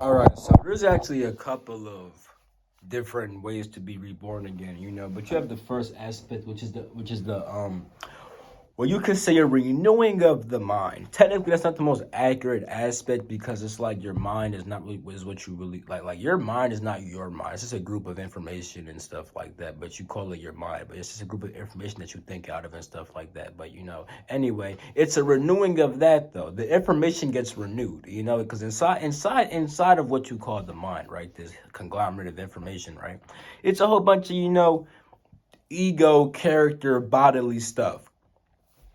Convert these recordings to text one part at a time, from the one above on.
All right, so there's actually a couple of different ways to be reborn again, but you have the first aspect, which is the well, you could say a renewing of the mind. Technically, that's not the most accurate aspect because it's like your mind is not really is what you really like. Like your mind is not your mind. It's just a group of information and stuff like that. But you call it your mind. But it's just a group of information that you think out of and stuff like that. But anyway, it's a renewing of that though. The information gets renewed. Because inside of what you call the mind, right? This conglomerate of information, right? It's a whole bunch of ego, character, bodily stuff.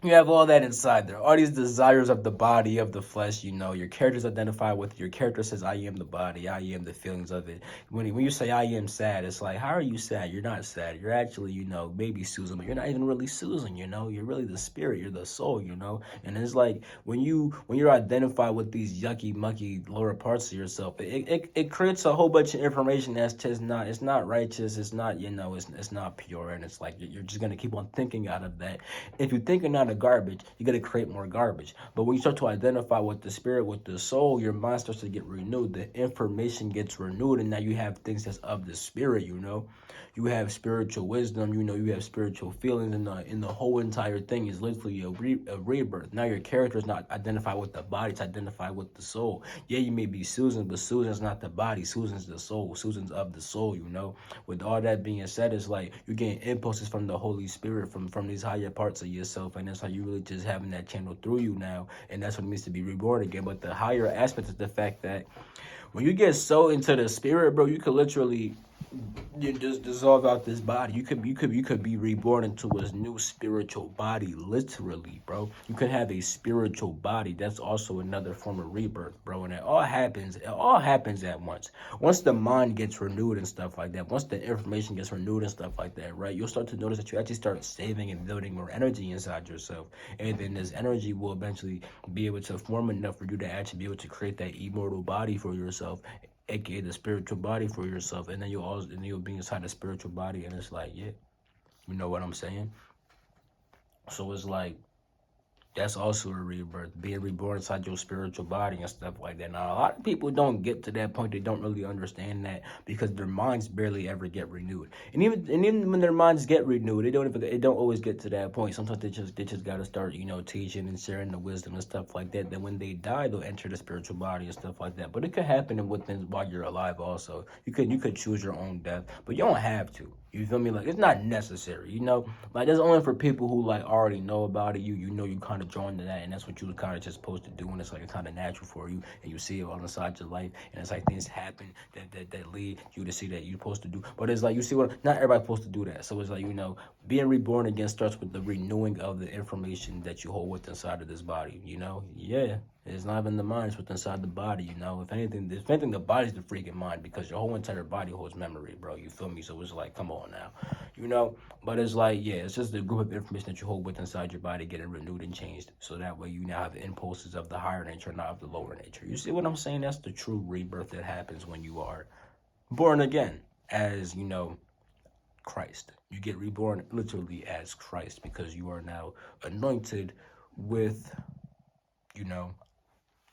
You have all that inside there. All these desires of the body, of the flesh, your characters identify with your character says, I am the body, I am the feelings of it. When you say I am sad, it's like, how are you sad? You're not sad. You're actually, baby Susan, but you're not even really Susan, you're really the spirit, you're the soul. And it's like when you're identified with these yucky, mucky lower parts of yourself, it creates a whole bunch of information that's just it's not righteous, it's not, it's not pure, and it's like you're just gonna keep on thinking out of that. If you're thinking out of garbage, you got to create more garbage. But when you start to identify with the spirit, with the soul, your mind starts to get renewed. The information gets renewed, and now you have things that's of the spirit. You have spiritual wisdom. You have spiritual feelings, and the whole entire thing is literally a rebirth. Now your character is not identified with the body; it's identified with the soul. Yeah, you may be Susan, but Susan's not the body. Susan's the soul. Susan's of the soul. With all that being said, it's like you're getting impulses from the Holy Spirit, from these higher parts of yourself, and that's how you really just having that channel through you now, and that's what it means to be reborn again. But the higher aspect is the fact that when you get so into the spirit, bro, you could literally you just dissolve out this body. You could be reborn into a new spiritual body, literally, bro. You could have a spiritual body. That's also another form of rebirth, bro. And it all happens at once. Once the mind gets renewed and stuff like that, once the information gets renewed and stuff like that, right? You'll start to notice that you actually start saving and building more energy inside yourself. And then this energy will eventually be able to form enough for you to actually be able to create that immortal body for yourself, aka the spiritual body for yourself, and then you'll be inside the spiritual body, and it's like, yeah, you know what I'm saying? So it's like that's also a rebirth, being reborn inside your spiritual body and stuff like that. Now, a lot of people don't get to that point. They don't really understand that because their minds barely ever get renewed. And even when their minds get renewed, it don't always get to that point. Sometimes they just got to start, teaching and sharing the wisdom and stuff like that. Then when they die, they'll enter the spiritual body and stuff like that. But it could happen while you're alive also. You could choose your own death, but you don't have to. You feel me? Like, it's not necessary. Like, that's only for people who like already know about it. You kind of drawn to that, and that's what you kind of just supposed to do, and it's like kind of natural for you, and you see it on the side of your life, and it's like things happen that lead you to see that you're supposed to do. But it's like you see what not everybody's supposed to do that. So it's like being reborn again starts with the renewing of the information that you hold with inside of this body. Yeah. It's not even the mind, it's what's inside the body, If anything, the body's the freaking mind because your whole entire body holds memory, bro. You feel me? So it's like, come on now, But it's like, yeah, it's just the group of information that you hold with inside your body getting renewed and changed. So that way you now have the impulses of the higher nature, not of the lower nature. You see what I'm saying? That's the true rebirth that happens when you are born again as, Christ. You get reborn literally as Christ because you are now anointed with, you know,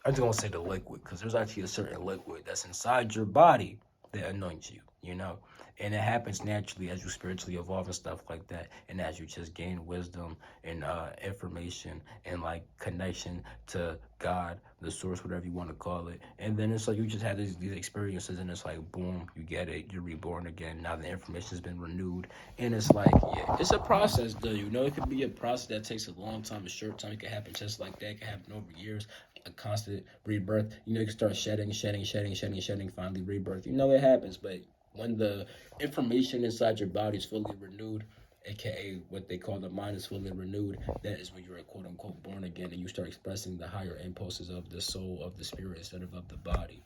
I'm just gonna say the liquid because there's actually a certain liquid that's inside your body that anoints you, and it happens naturally as you spiritually evolve and stuff like that, and as you just gain wisdom and information and like connection to God, the source, whatever you want to call it, and then it's like you just have these experiences, and it's like boom, you get it, you're reborn again. Now the information's been renewed, and it's like yeah, it's a process though. It could be a process that takes a long time, a short time. It could happen just like that. It could happen over years. A constant rebirth. You can start shedding, finally rebirth. It happens, but when the information inside your body is fully renewed, aka what they call the mind is fully renewed, that is when you're quote unquote born again and you start expressing the higher impulses of the soul, of the spirit instead of the body.